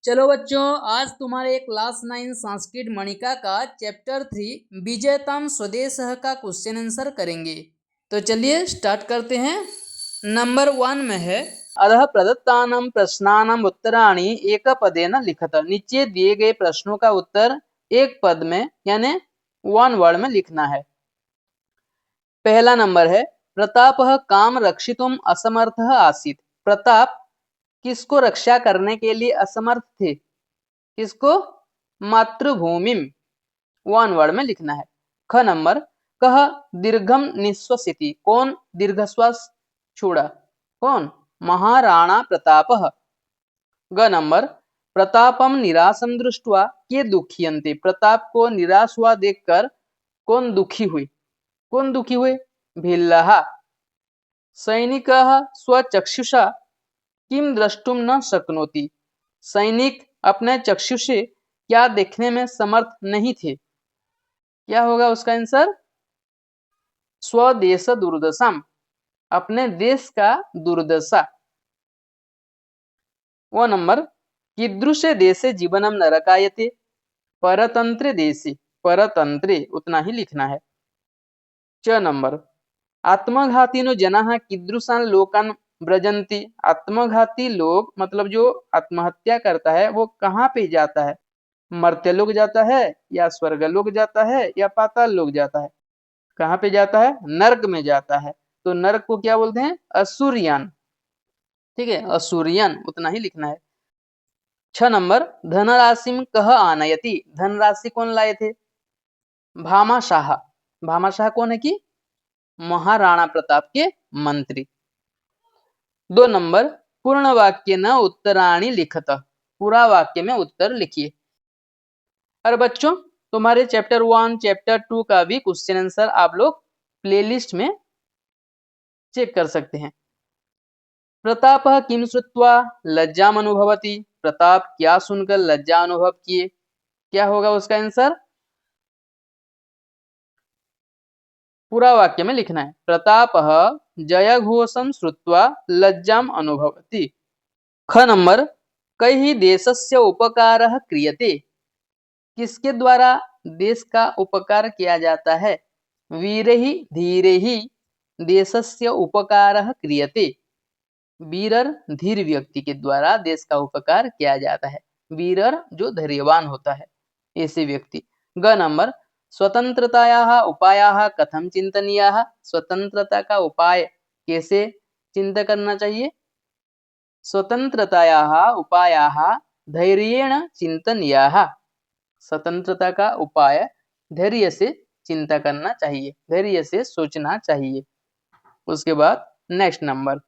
चलो बच्चों, आज तुम्हारे क्लास 9 संस्कृत मणिका का चैप्टर 3 विजयताम स्वदेशः का क्वेश्चन आंसर करेंगे। तो चलिए स्टार्ट करते हैं। नंबर 1 में है अतः प्रदत्तानां प्रश्नानां उत्तराणि एक पदेन लिखत। नीचे दिए गए प्रश्नों का उत्तर एक पद में यानी वन वर्ड में लिखना है। पहला नंबर है प्रतापः काम रक्षितुम असमर्थः आसीत्। प्रताप किसको रक्षा करने के लिए असमर्थ थे? किसको? मातृभूमिम। वन वर्ड में लिखना है। ख नंबर कह दीर्घम निश्वसिति। कौन दीर्घ श्वास छोड़ा? कौन? महाराणा प्रतापः। ग नंबर प्रतापम निराशम दृष्ट्वा के दुखियन्ते। प्रताप को निराश हुआ देखकर कौन दुखी हुई? कौन दुखी हुए? भिल्लः। सैनिकः स्वचक्षुषा किम द्रष्टुम न शक्नोति। सैनिक अपने चक्षु से क्या देखने में समर्थ नहीं थे? क्या होगा उसका आंसर? स्वदेश दुर्दशाम। अपने देश का दुर्दशा। वो नंबर कीदृशे देशे जीवनम नरकायते। परतंत्रे देशे। परतंत्रे उतना ही लिखना है। च नंबर आत्मघातीनो जनाः कीदृशान लोकान ब्रजंती। आत्मघाती लोग मतलब जो आत्महत्या करता है वो कहाँ पे जाता है? मर्त्यलोक जाता है या स्वर्गलोक जाता है या पाताल लोक जाता है? कहाँ पे जाता है? नर्क में जाता है। तो नर्क को क्या बोलते हैं? असुरियन। ठीक है, असुरियन उतना ही लिखना है। 6 नंबर धनराशिम कह आनयति। धनराशि कौन लाए थे? भामाशाह। भामाशाह कौन है कि? महाराणा प्रताप के मंत्री। 2 नंबर पूर्ण वाक्य न उत्तराणी लिखत। पूरा वाक्य में उत्तर लिखिए। और बच्चों तुम्हारे चैप्टर 1 चैप्टर 2 का भी क्वेश्चन आंसर आप लोग प्लेलिस्ट में चेक कर सकते हैं। प्रताप किम श्रुत्वा लज्जाम अनुभवति। प्रताप क्या सुनकर लज्जा अनुभव किए? क्या होगा उसका आंसर? पूरा वाक्य में लिखना है। प्रताप जय घोषम श्रुत्वा लज्जाम अनुभवति। ख नंबर कई देशस्य उपकारः क्रियते। किसके द्वारा देश का उपकार किया जाता है? वीरहि धीरेहि देशस्य उपकारः क्रियते। वीरर धीर व्यक्ति के द्वारा देश का उपकार किया जाता है। वीरर जो धैर्यवान होता है ऐसे व्यक्ति। ग नंबर स्वतंत्रतायाः उपायाः कथम चिंतनीयाः। स्वतंत्रता का उपाय कैसे चिंता करना चाहिए? स्वतंत्रतायाः उपायाः धैर्येण चिंतनीयाः। स्वतंत्रता का उपाय धैर्य से चिंता करना चाहिए, धैर्य से सोचना चाहिए। उसके बाद नेक्स्ट नंबर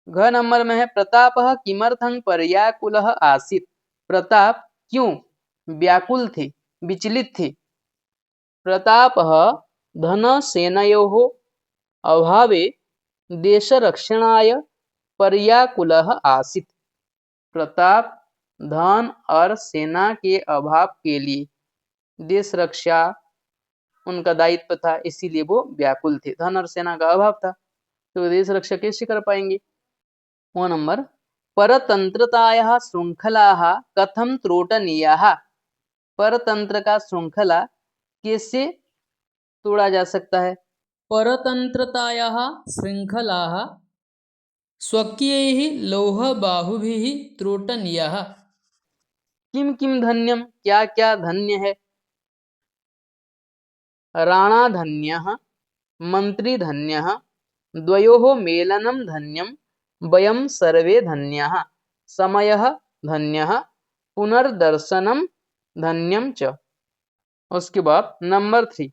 घ नंबर में है प्रतापः किमर्थं पर्याकुलः आसीत्। प्रताप क्यों व्याकुल थे, विचलित थे? प्रतापः धनसेनयोः अभावे देशरक्षणाय पर्याकुलः आसीत्। प्रताप धन और सेना के अभाव के लिए देश रक्षा उनका दायित्व था, इसीलिए वो व्याकुल थे। धन और सेना का अभाव था तो देश रक्षा कैसे कर पाएंगे? वो नंबर परतंत्रतायाः श्रृंखलाः कथम त्रोटनीयाः। परतंत्र का श्रृंखला कैसे तोड़ा जा सकता है? परतंत्रतायाः श्रृंखलाः स्वकीयैः लौहबाहुभिः त्रोटनीयाः। किम किम धन्यम, क्या क्या धन्य है? राणा धन्यः, मंत्री धन्यः, द्वयोः मेलनं धन्यम, वयं सर्वे धन्याः, समयः धन्यः, पुनर्दर्शनम धन्यम च। उसके बाद नंबर 3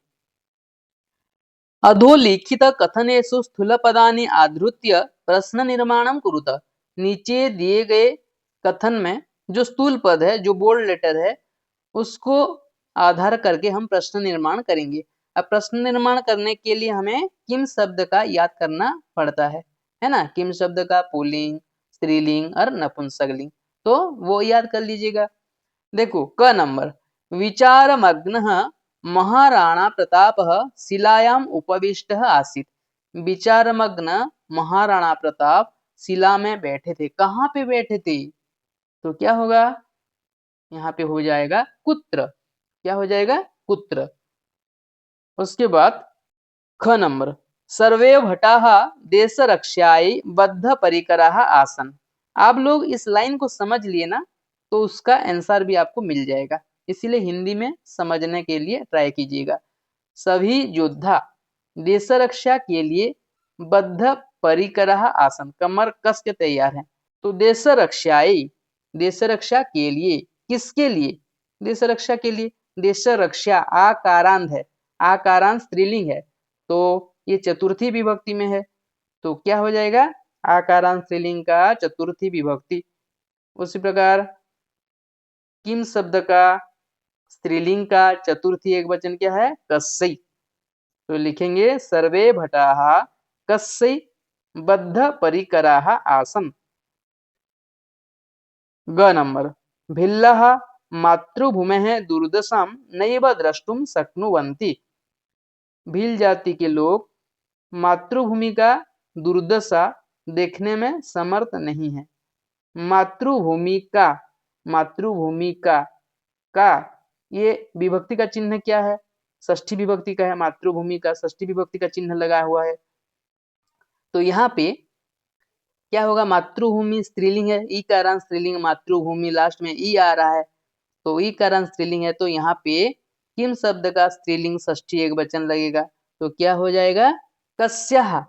अधोलिखित कथनेषु स्थूलपदानि आधृत्य प्रश्न निर्माणम कुरुत। नीचे दिए गए कथन में जो स्थूल पद है, जो बोल्ड लेटर है, उसको आधार करके हम प्रश्न निर्माण करेंगे। अब प्रश्न निर्माण करने के लिए हमें किम शब्द का याद करना पड़ता है ना? किम शब्द का पुल्लिंग, स्त्रीलिंग और नपुंसकलिंग, तो वो याद कर लीजिएगा। देखो क नंबर विचारमग्नः महाराणा प्रतापः शिलायाम उपविष्टः आसीत्। विचारमग्न महाराणा प्रताप शिला में बैठे थे। कहाँ पे बैठे थे? तो क्या होगा? यहाँ पे हो जाएगा कुत्र। क्या हो जाएगा? कुत्र। उसके बाद ख नंबर, सर्वे भटाः देश रक्षायै बद्ध परिकराः आसन। आप लोग इस लाइन को समझ लिए ना, तो उसका आंसर भी आपको मिल जाएगा, इसीलिए हिंदी में समझने के लिए ट्राई कीजिएगा। सभी योद्धा देश रक्षा के लिए बद्ध परिकराः आसन, कमर कस के तैयार हैं। तो देश रक्षायै, देश रक्षा के लिए, किसके लिए? देश रक्षा के लिए। देश रक्षा आकारांत है, आकारांत स्त्रीलिंग है, तो ये चतुर्थी विभक्ति में है, तो क्या हो जाएगा? आकारांत स्त्रीलिंग का चतुर्थी विभक्ति। उसी प्रकार किम शब्द का स्त्रीलिंग का चतुर्थी एकवचन क्या है? कस्यै। तो लिखेंगे सर्वे भटाः कस्यै बद्ध परिकराः आसन। ग नंबर, भिल्लः मातृभूमेः दुर्दशां नैव द्रष्टुं शक्नुवन्ति। भील जाति के लोग मातृभूमि का दुर्दशा देखने में समर्थ नहीं है। मातृभूमि का, मातृभूमि का ये विभक्ति का चिन्ह क्या है? षष्ठी विभक्ति का है। मातृभूमि का षष्ठी विभक्ति का चिन्ह लगा हुआ है, तो यहाँ पे क्या होगा? मातृभूमि स्त्रीलिंग है, ई कारण स्त्रीलिंग, मातृभूमि लास्ट में ई आ रहा है, तो ई कारण स्त्रीलिंग है, तो यहाँ पे किम शब्द का स्त्रीलिंग षष्ठी एकवचन लगेगा, तो क्या हो जाएगा? कस्याः।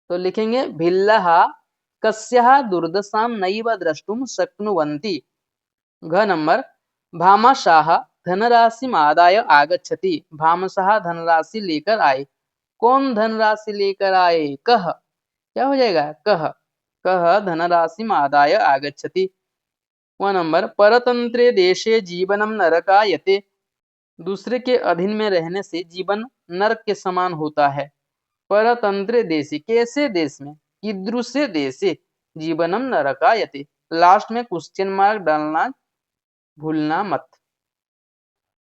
तो लिखेंगे भिल्लः कस्याः दुर्दशां नैव द्रष्टुं शक्नुवन्ति। घ नंबर, भामाशाह धनराशि आदाय आगच्छति। भामाशाह धनराशि लेकर आए। कौन धनराशि लेकर आए? कह। क्या हो जाएगा? कह। कह धनराशि आदाय आगच्छति। व नंबर, परतंत्रे देशे जीवनम नरकायते। दूसरे के अधीन में रहने से जीवन नरक के समान होता है। परतंत्रे देशे, कैसे देश में? कीदृशे देशे जीवनम नरकायते। लास्ट में क्वेश्चन मार्क डालना भूलना मत।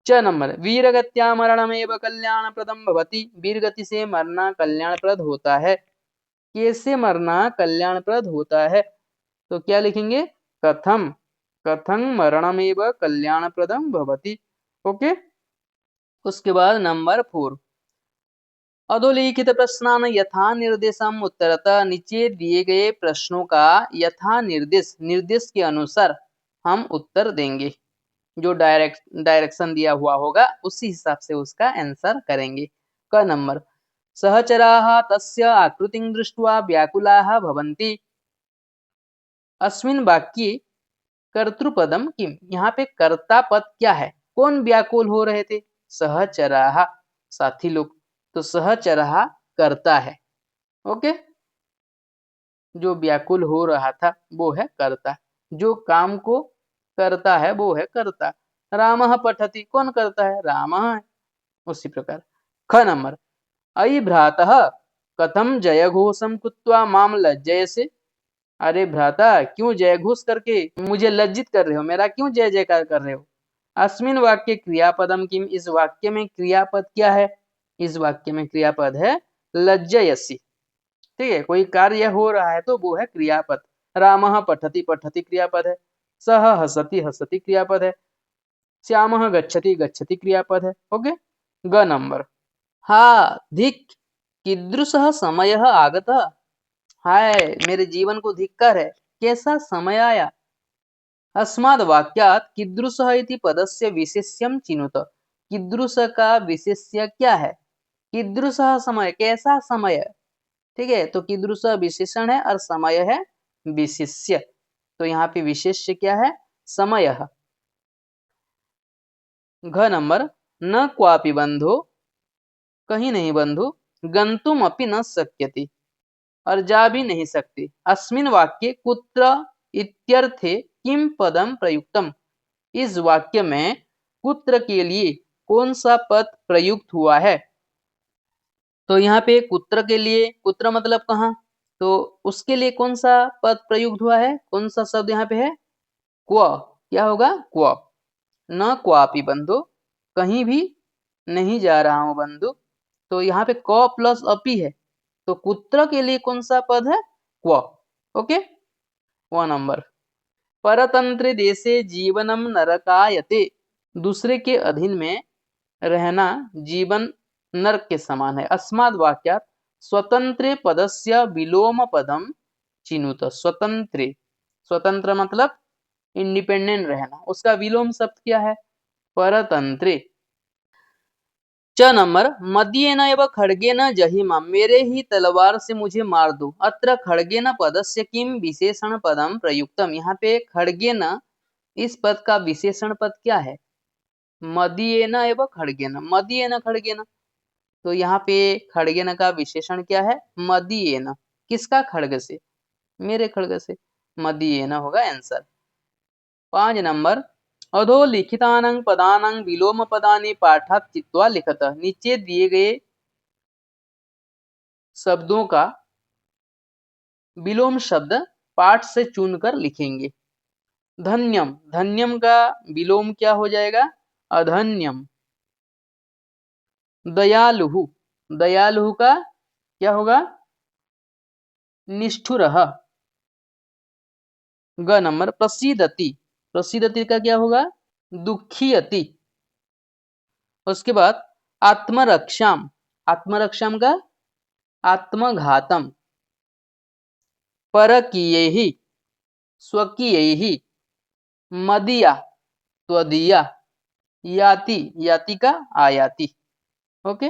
च नंबर, वीरगत्या मरणमेव कल्याणप्रदं भवति। वीरगति से मरना कल्याणप्रद होता है। कैसे मरना कल्याणप्रद होता है? तो क्या लिखेंगे? कथम, कथं मरणमेव कल्याणप्रदं भवति। ओके। उसके बाद नंबर 4, अधोलिखित प्रश्नान यथा निर्देशम उत्तरतः। नीचे दिए गए प्रश्नों का यथा निर्देश, निर्देश के अनुसार हम उत्तर देंगे। जो डायरेक्शन दिया हुआ होगा उसी हिसाब से उसका आंसर करेंगे। क नंबर, सहचराः तस्य आकृतिं दृष्ट्वा व्याकुलाः भवन्ति। अस्मिन् वाक्ये कर्तृपदम किम। यहाँ पे कर्ता पद क्या है? कौन व्याकुल हो रहे थे? सहचराः, साथी लोग। तो सहचराः कर्ता है। ओके, जो व्याकुल हो रहा था वो है कर्ता, जो काम को करता है वो है कर्ता। रामः पठति, कौन करता है? रामः है। उसी प्रकार ख नंबर, अयि भ्रातः कथम जयघोषम कृत्वा माम लज्जयसे। अरे भ्राता, क्यों जयघोष करके मुझे लज्जित कर रहे हो? मेरा क्यों जय जयकार कर रहे हो? अस्मिन वाक्य क्रियापदम किम। इस वाक्य में क्रियापद क्या है? इस वाक्य में क्रियापद है लज्जयसि। ठीक है, कोई कार्य हो रहा है तो वो है क्रियापद। रामः पठति, पठति क्रियापद है। सह हसति, हसति क्रियापद है। श्यामः गच्छति, गच्छति क्रियापद है। ओके। ग नंबर, हा धिक कीदृशः समयः आगतः। हाय, मेरे जीवन को धिक्कार है, कैसा समय आया। अस्माद् वाक्यात् कीदृशः इति पदस्य विशेष्यं चिनुत। कीदृश का विशेष्य क्या है? कीदृशः समय, कैसा समय। ठीक है, तो कीदृश विशेषण है और समय है विशेष्य, तो यहाँ पे विशेष्य क्या है? समय। घ नंबर, न क्वापि बंधो, कहीं नहीं बंधु, गंतुम अपि न शक्यति, और जा भी नहीं सकते। अस्मिन वाक्ये कुत्र इत्यर्थे किम पदम प्रयुक्तम। इस वाक्य में कुत्र के लिए कौन सा पद प्रयुक्त हुआ है? तो यहाँ पे कुत्र के लिए, कुत्र मतलब कहाँ, तो उसके लिए कौन सा पद प्रयुक्त हुआ है? कौन सा शब्द यहाँ पे है? क्व। क्या होगा? क्व। न क्वापि बंधु, कहीं भी नहीं जा रहा हूं बंधु, तो यहाँ पे क प्लस अपि है, तो कुत्र के लिए कौन सा पद है? क्व। ओके। व नंबर, परतंत्र देशे जीवनम नरकायते, दूसरे के अधीन में रहना जीवन नरक के समान है। अस्माद् वाक्यात् स्वतंत्रे पदस्य विलोम पदम चिनुत। स्वतंत्र, स्वतंत्र मतलब इंडिपेंडेंट रहना, उसका विलोम शब्द क्या है? परतंत्रे। च नंबर मदीयेन एव खड्गेन जहिमा, मेरे ही तलवार से मुझे मार दो। अत्र खड्गेन पदस्य किम विशेषण पदम प्रयुक्तम, यहाँ पे खड्गेन इस पद का विशेषण पद क्या है? मदीयेन एव खड्गेन, मदीयेन खड्गेन, तो यहाँ पे खड्गेन का विशेषण क्या है? मदीयेन। किसका खड्ग से? मेरे खड्ग से, मदीयेन होगा आंसर। 5 नंबर अधोलिखितानां पदानां विलोम पदानि पाठात् चित्वा लिखत, नीचे दिए गए शब्दों का विलोम शब्द पाठ से चुनकर लिखेंगे। धन्यम, धन्यम का विलोम क्या हो जाएगा? अधन्यम। दयालुः, दयालुः का क्या होगा? निष्ठुरः। ग नंबर प्रसीदति, प्रसीदति का क्या होगा? दुखी अति। उसके बाद आत्मरक्षाम, आत्मरक्षाम का आत्मघातम। परकीयैः, स्वकीयैः। मदीया, त्वदीया। याति, याति का आयाति। ओके,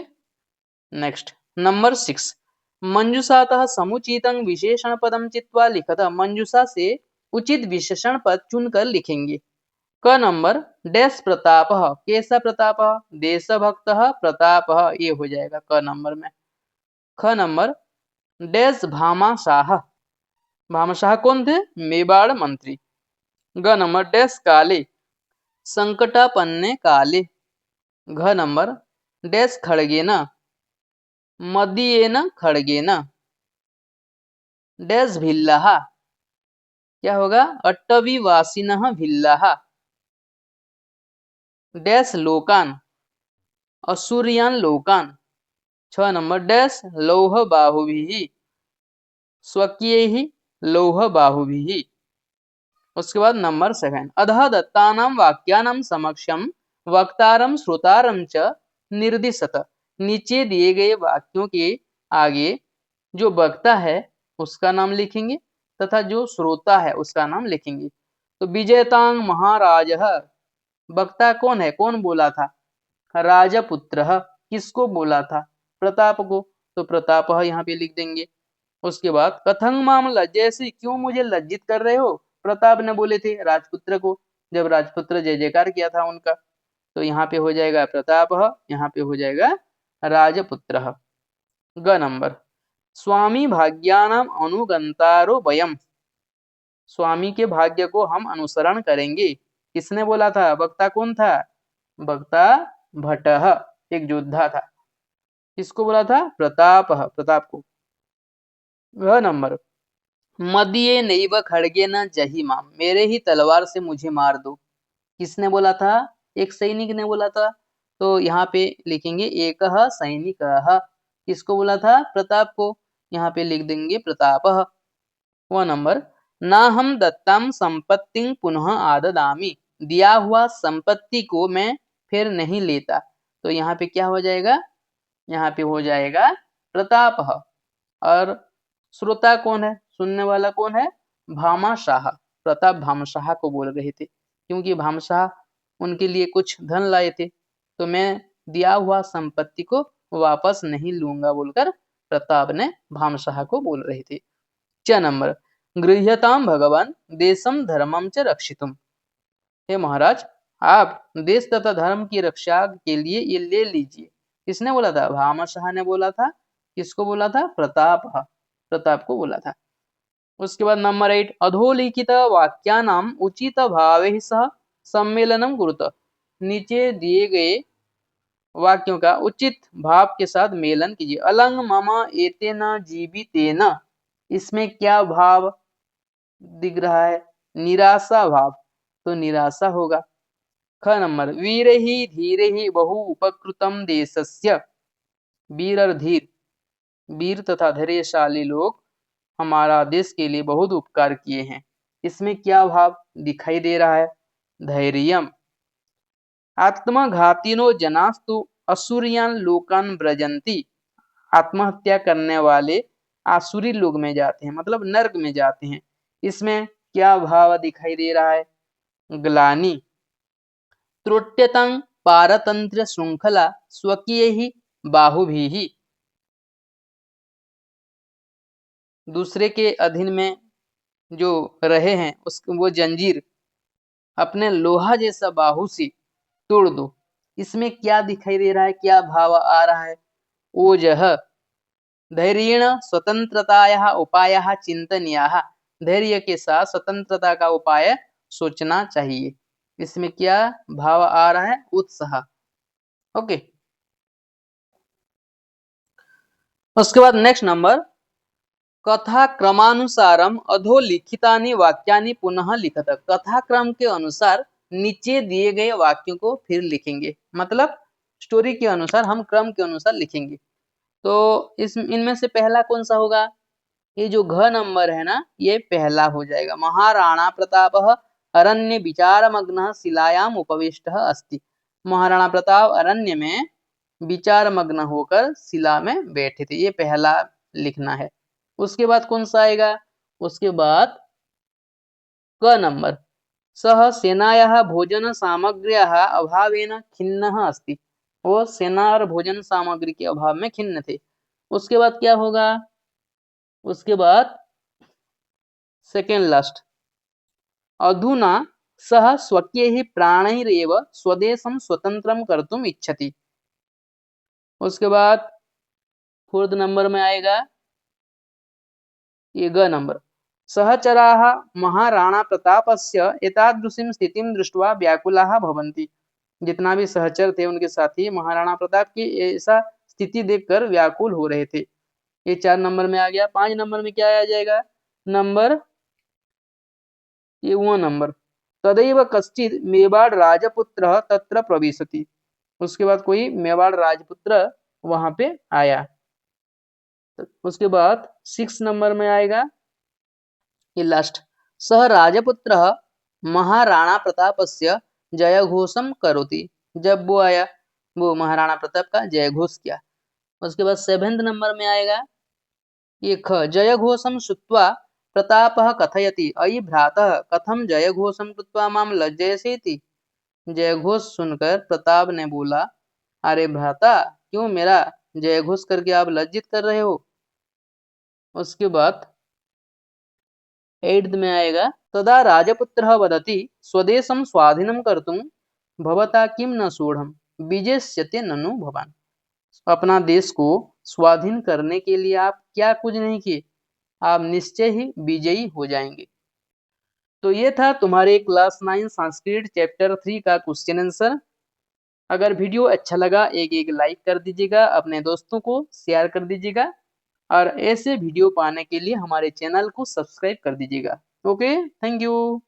नेक्स्ट नंबर 6 मंजूषातः समुचितं विशेषण पदम चित्वा लिखत, मंजूषा से उचित विशेषण पद चुनकर लिखेंगे। क नंबर डैश प्रताप, कैसा प्रताप? देशभक्त प्रताप, ये हो जाएगा क नंबर में। ख नंबर डैश भामाशाह, भामाशाह कौन थे? मेवाड़ मंत्री। ग नंबर डैश काले, संकटापन्ने काले। घ नंबर डैश खड्गेन, मदीयेन खड्गेन। डैश भिल्लाः, क्या होगा? अट्टवीवासिनः भिल्लाः। डैश लोकान, असुरियान लोकान। 6 नंबर डैश लौह बाहुभिः, स्वकीयैः लौह बाहुभिः। उसके बाद नंबर 7 अधः दत्तानां वाक्यानां समक्षम वक्तारं श्रोतारं च निर्दिशत, नीचे दिए गए वाक्यों के आगे जो वक्ता है उसका नाम लिखेंगे तथा जो श्रोता है उसका नाम लिखेंगे। तो विजयतांग महाराजः, वक्ता कौन है? कौन बोला था? राजपुत्रः। किसको बोला था? प्रताप को, तो प्रताप यहाँ पे लिख देंगे। उसके बाद कथं माम लज्जयसि, क्यों मुझे लज्जित कर रहे हो? प्रताप ने बोले थे राजपुत्र को, जब राजपुत्र जय जयकार किया था उनका, तो यहाँ पे हो जाएगा प्रताप, यहाँ पे हो जाएगा राजपुत्र। ग नंबर स्वामी भाग्यानाम अनुगंतारो वयम, स्वामी के भाग्य को हम अनुसरण करेंगे। किसने बोला था? वक्ता कौन था? वक्ता भट्टः, एक योद्धा था। किसको बोला था? प्रताप, प्रताप को। वह नंबर मदीये नैव खड्गेन जहिमा, मेरे ही तलवार से मुझे मार दो। किसने बोला था? एक सैनिक ने बोला था, तो यहाँ पे लिखेंगे एक सैनिक। किसको बोला था? प्रताप को, यहाँ पे लिख देंगे प्रताप। वह नंबर ना हम दत्ताम संपत्ति पुनः आददामी, दिया हुआ संपत्ति को मैं फिर नहीं लेता, तो यहाँ पे क्या हो जाएगा? यहाँ पे हो जाएगा प्रताप। और श्रोता कौन है? सुनने वाला कौन है? भामाशाह। प्रताप भामाशाह को बोल रहे थे, क्योंकि भामाशाह उनके लिए कुछ धन लाए थे, तो मैं दिया हुआ संपत्ति को वापस नहीं लूंगा बोलकर प्रताप ने भामाशाह को बोल रहे थे। च नंबर गृह्यताम भगवान देशम धर्मम च रक्षितुम, हे महाराज आप देश तथा धर्म की रक्षा के लिए ये ले लीजिए। किसने बोला था? भामाशाह ने बोला था। किसको बोला था? प्रताप, प्रताप को बोला था। उसके बाद नंबर 8 अधोलिखित वाक्यानाम उचित भावे सह सम्मेलनम कुरुत, नीचे दिए गए वाक्यों का उचित भाव के साथ मेलन कीजिए। अलंग मम एतेन जीवितेन, इसमें क्या भाव दिख रहा है? निराशा भाव, तो निराशा होगा। ख नंबर वीर ही धीरे ही बहु उपकृतम देशस्य, वीर और धीर, वीर तथा धैर्यशाली लोग हमारा देश के लिए बहुत उपकार किए हैं। इसमें क्या भाव दिखाई दे रहा है? धैर्यम। आत्मघातिनो जनास्तु असुरियान लोकान व्रजंती। आत्महत्या करने वाले आसुरी लोग में जाते हैं, मतलब नर्क में जाते हैं। इसमें क्या भाव दिखाई दे रहा है? ग्लानि। त्रोट्यतं पारतंत्र श्रृंखला स्वकीय ही बाहुभी ही। दूसरे के अधीन में जो रहे हैं उस वो जंजीर अपने लोहा जैसा बाहु से तोड़ दो। इसमें क्या दिखाई दे रहा है, क्या भाव आ रहा है? ओजः। धैर्येण स्वतंत्रतायाः उपायाः चिंतनीयाः। धैर्य के साथ स्वतंत्रता का उपाय सोचना चाहिए। इसमें क्या भाव आ रहा है? उत्साह। ओके। उसके बाद नेक्स्ट नंबर, कथा क्रमानुसारम अधोलिखितानि वाक्यानि पुनः लिखत। कथा क्रम के अनुसार नीचे दिए गए वाक्यों को फिर लिखेंगे, मतलब स्टोरी के अनुसार हम क्रम के अनुसार लिखेंगे। तो इनमें से पहला कौन सा होगा? ये जो घ नंबर है ना, ये पहला हो जाएगा। महाराणा प्रतापः अरण्य विचारमग्नः शिलायाम उपविष्टः अस्ति। महाराणा प्रताप अरण्य में विचारमग्न होकर शिला में बैठे थे, ये पहला लिखना है। उसके बाद कौन सा आएगा? उसके बाद क नंबर, सह सेनायाः भोजन सामग्र्याः अभावेन खिन्नः अस्ति। वो सेना और भोजन सामग्री के अभाव में खिन्न थे। उसके बाद क्या होगा? उसके बाद सेकेंड लास्ट, अधुना सह स्वकीयैः प्राणैरेव स्वदेशं स्वतंत्रं कर्तुम् इच्छति। उसके बाद फोर्थ नंबर में आएगा ये ग नंबर, सहचराः महाराणा प्रतापस्य एतादृशीं स्थितिं दृष्ट्वा व्याकुलाः भवन्ति। जितना भी सहचर थे उनके साथी महाराणा प्रताप की ऐसा स्थिति देखकर व्याकुल हो रहे थे। ये 4 नंबर में आ गया। 5 नंबर में क्या आ जाएगा? नंबर ये 1 नंबर, तदैव कश्चित् मेवाड़ राजपुत्रः तत्र प्रविशति। उसके बाद कोई मेवाड़ राजपुत्र वहां पे आया। उसके बाद 6 नंबर में आएगा ये लास्ट, सह राजपुत्रः महाराणा प्रतापस्य जयघोषं करोति। जब वो आया, वो महाराणा प्रताप का जयघोष किया। उसके बाद 7 नंबर में आएगा ये ख, जयघोषं श्रुत्वा प्रतापः कथयति अयि भ्रातः कथं जयघोषं कृत्वा मां लज्जयसीति। जयघोष सुनकर प्रताप ने बोला, अरे भ्राता, क्यों मेरा जयघोष करके आप लज्जित कर रहे हो? उसके बाद 8 में आएगा, तदा राजपुत्रः वदति स्वदेशं स्वाधीनं कर्तुं भवता किं न सोढं विजेष्यते ननु भवान्। अपना देश को स्वाधीन करने के लिए आप क्या कुछ नहीं किए, आप निश्चय ही विजयी हो जाएंगे। तो ये था तुम्हारे क्लास 9 संस्कृत चैप्टर 3 का क्वेश्चन आंसर। अगर वीडियो अच्छा लगा एक लाइक कर दीजिएगा, अपने दोस्तों को शेयर कर दीजिएगा और ऐसे वीडियो पाने के लिए हमारे चैनल को सब्सक्राइब कर दीजिएगा। Okay, thank you.